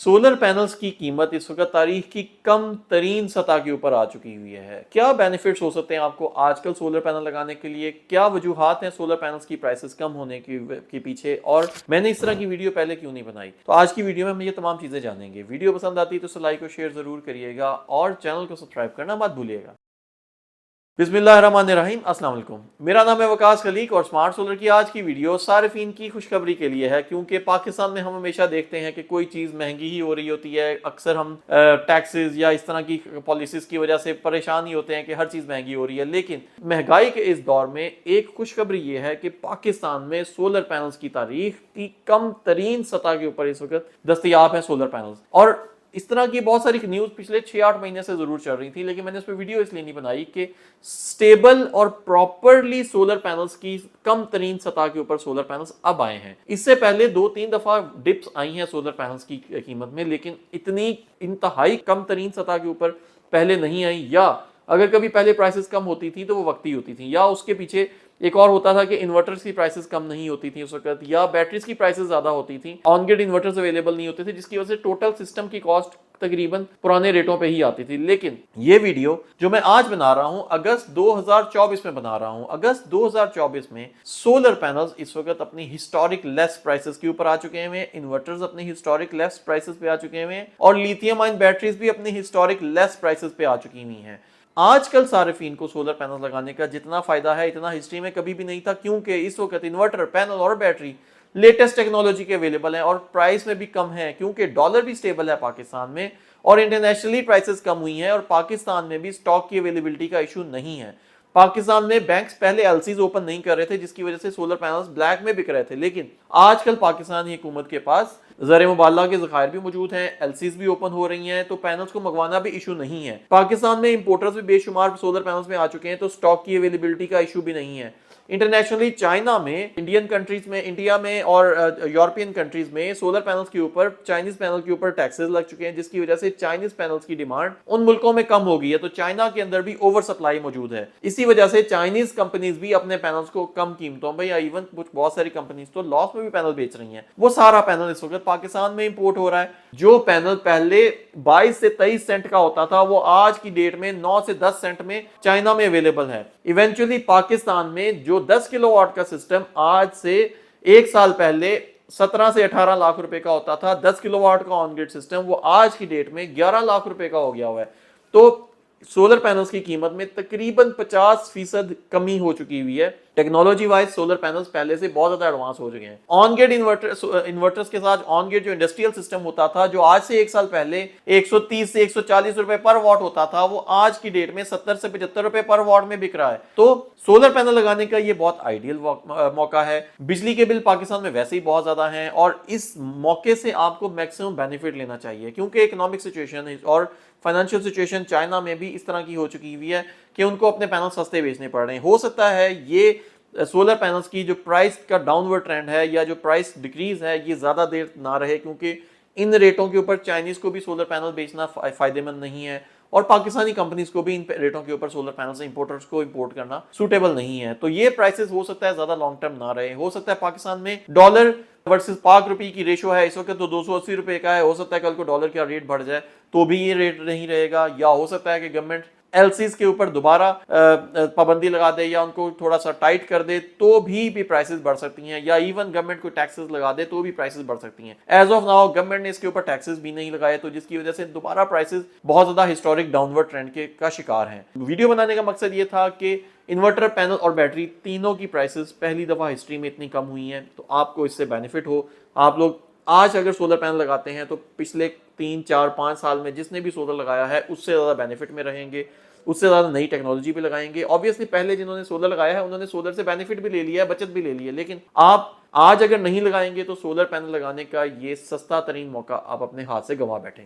Solar panels की कीमत इस वक्त तारीख की कम तरीन सतह के ऊपर आ चुकी हुई है। क्या बेनिफिट्स हो सकते हैं आपको आजकल सोलर पैनल लगाने के लिए, क्या वजूहात हैं सोलर पैनल्स की प्राइसेस कम होने के पीछे, और मैंने इस तरह की वीडियो पहले क्यों नहीं बनाई। तो आज की वीडियो में हम ये तमाम चीजें जानेंगे। वीडियो पसंद आती है तो लाइक और शेयर जरूर करिएगा और चैनल को सब्सक्राइब करना मत भूलिएगा। बिस्मिल्लाहिर्रहमानिर्रहीम, अस्सलाम वालेकुम। मेरा नाम है वकास खलीक और स्मार्ट सोलर की आज की वीडियो सारिफीन की खुशखबरी के लिए है, क्योंकि पाकिस्तान में हम हमेशा देखते हैं कि कोई चीज़ महंगी ही हो रही होती है। अक्सर हम टैक्सेस या इस तरह की पॉलिसीज की वजह से परेशान ही होते हैं कि हर चीज़ महंगी हो रही है। लेकिन महंगाई के इस दौर में एक खुशखबरी ये है कि पाकिस्तान में सोलर पैनल्स की तारीख की कम तरीन सतह के ऊपर इस वक्त दस्तयाब है सोलर पैनल्स। और इस तरह की बहुत सारी न्यूज पिछले 6-8 महीने से जरूर चल रही थी, लेकिन मैंने उस पर वीडियो इसलिए नहीं बनाई कि स्टेबल और प्रॉपरली सोलर पैनल्स की कम तरीन सतह के ऊपर सोलर पैनल्स अब आए हैं। इससे पहले 2-3 दफा डिप्स आई हैं सोलर पैनल्स की कीमत में, लेकिन इतनी इंतहाई कम तरीन सतह के ऊपर पहले नहीं आई, या अगर कभी पहले प्राइसेस कम होती थी तो वो वक्ती होती थी, या उसके पीछे एक और होता था कि इन्वर्टर्स की प्राइसेस कम नहीं होती थी उस वक्त, या बैटरीज की प्राइसेस ज्यादा होती थी, ऑन ग्रिड इन्वर्टर्स अवेलेबल नहीं होते थे, जिसकी वजह से टोटल सिस्टम की कॉस्ट तकरीबन पुराने रेटों पे ही आती थी। लेकिन ये वीडियो जो मैं आज बना रहा हूं अगस्त 2024 में बना रहा हूं। अगस्त 2024 में सोलर पैनल्स इस वक्त अपनी हिस्टोरिक लेस प्राइसेस के ऊपर आ चुके हैं, इन्वर्टर्स अपनी हिस्टोरिक लेस प्राइसेस पे आ चुके हैं, और लिथियम आयन बैटरीज भी अपनी हिस्टोरिक लेस प्राइसेस पे आ चुकी हुई हैं। आजकल सारिफीन को सोलर पैनल लगाने का जितना फायदा है इतना हिस्ट्री में कभी भी नहीं था, क्योंकि इस वक्त इन्वर्टर, पैनल और बैटरी लेटेस्ट टेक्नोलॉजी के अवेलेबल हैं और प्राइस में भी कम है, क्योंकि डॉलर भी स्टेबल है पाकिस्तान में और इंटरनेशनली प्राइसेस कम हुई हैं, और पाकिस्तान में भी स्टॉक की अवेलेबिलिटी का इशू नहीं है। पाकिस्तान में बैंक्स पहले एलसीज ओपन नहीं कर रहे थे, जिसकी वजह से सोलर पैनल्स ब्लैक में बिक रहे थे, लेकिन आजकल पाकिस्तानी हुकूमत के पास ज़र मुबालगा के ज़खायर भी मौजूद हैं, एलसीज भी ओपन हो रही हैं, तो पैनल्स को मंगवाना भी इशू नहीं है। पाकिस्तान में इंपोर्टर्स भी बेशुमार सोलर पैनल्स में आ चुके हैं, तो स्टॉक की अवेलेबिलिटी का इशू भी नहीं है। इंटरनेशनली चाइना में, इंडियन कंट्रीज में, इंडिया में और यूरोपियन कंट्रीज में सोलर पैनल्स के ऊपर, चाइनीज पैनल के ऊपर टैक्सेस लग चुके हैं, जिसकी वजह से चाइनीज पैनल्स की डिमांड उन मुल्कों में कम हो गई है। तो चाइना के अंदर भी ओवर सप्लाई मौजूद है। इसी वजह से चाइनीज कंपनीज भी अपने पैनल्स को कम कीमतों में, या इवन कुछ बहुत सारी कंपनीज तो लॉस में भी पैनल बेच रही हैं। वो सारा पैनल इस वक्त पाकिस्तान में इंपोर्ट हो रहा है। जो पैनल पहले 22 से 23 सेंट का होता था, वो आज की डेट में 9 से 10 सेंट में चाइना में अवेलेबल है। इवेंचुअली पाकिस्तान में जो 10 किलोवाट का सिस्टम आज से एक साल पहले 17 से 18 लाख रुपए का होता था, 10 किलोवाट का ऑन ग्रिड सिस्टम, वो आज की डेट में 11 लाख रुपए का हो गया हुआ है। तो सोलर पैनल्स की कीमत में तकरीबन 50% कमी हो चुकी हुई है। टेक्नोलॉजी वाइज सोलर पैनल्स पहले से बहुत ज्यादा एडवांस हो चुके हैं। ऑन ग्रिड इन्वर्टर्स के साथ ऑन ग्रिड जो इंडस्ट्रियल सिस्टम होता था, जो आज से एक साल पहले 130 से 140 रुपए पर वॉट होता था, वो आज की डेट में 70 से 75 रुपए पर वॉट में बिक रहा है। तो सोलर पैनल लगाने का ये बहुत आइडियल मौका है। बिजली के बिल पाकिस्तान में वैसे ही बहुत ज्यादा हैं, और इस मौके से आपको मैक्सिमम बेनिफिट लेना चाहिए, क्योंकि इकोनॉमिक सिचुएशन और फाइनेंशियल सिचुएशन चाइना में भी इस तरह की हो चुकी हुई है कि उनको अपने पैनल सस्ते बेचने पड़ रहे हैं। हो सकता है ये सोलर पैनल्स की जो प्राइस का डाउनवर्ड ट्रेंड है, या जो प्राइस डिक्रीज है, ये ज्यादा देर ना रहे, क्योंकि इन रेटों के ऊपर चाइनीज को भी सोलर पैनल बेचना फायदेमंद नहीं है, और पाकिस्तानी कंपनीज को भी इन रेटों के ऊपर सोलर पैनल्स इंपोर्टर्स को इंपोर्ट करना सूटेबल नहीं है। तो ये प्राइसेस हो सकता है ज्यादा लॉन्ग टर्म ना रहे। हो सकता है पाकिस्तान में डॉलर वर्सेस पाक रुपए की रेशो है इस वक्त तो 280 रुपए का है, हो सकता है कल को डॉलर का रेट बढ़ जाए तो भी ये रेट नहीं रहेगा, या हो सकता है कि गवर्नमेंट एलसीज के ऊपर दोबारा पाबंदी लगा दे, या उनको थोड़ा सा टाइट कर दे, तो भी प्राइसेस बढ़ सकती हैं, या इवन गवर्नमेंट को टैक्सेस लगा दे तो भी प्राइसेस बढ़ सकती हैं। एज ऑफ नाउ गवर्नमेंट ने इसके ऊपर टैक्सेस भी नहीं लगाए, तो जिसकी वजह से दोबारा प्राइसेस बहुत ज्यादा हिस्टोरिक डाउनवर्ड ट्रेंड का शिकार हैं। वीडियो बनाने का मकसद ये था कि इन्वर्टर, पैनल और बैटरी तीनों की प्राइसेस पहली दफा हिस्ट्री में इतनी कम हुई हैं, तो आपको इससे बेनिफिट हो। आप लोग आज अगर सोलर पैनल लगाते हैं तो पिछले 3-4-5 साल में जिसने भी सोलर लगाया है उससे ज़्यादा बेनिफिट में रहेंगे, उससे ज़्यादा नई टेक्नोलॉजी भी लगाएंगे। ऑब्वियसली पहले जिन्होंने सोलर लगाया है उन्होंने सोलर से बेनिफिट भी ले लिया है, बचत भी ले ली है, लेकिन आप आज अगर नहीं लगाएंगे तो सोलर पैनल लगाने का ये सस्ता तरीन मौका आप अपने हाथ से गंवा बैठेंगे।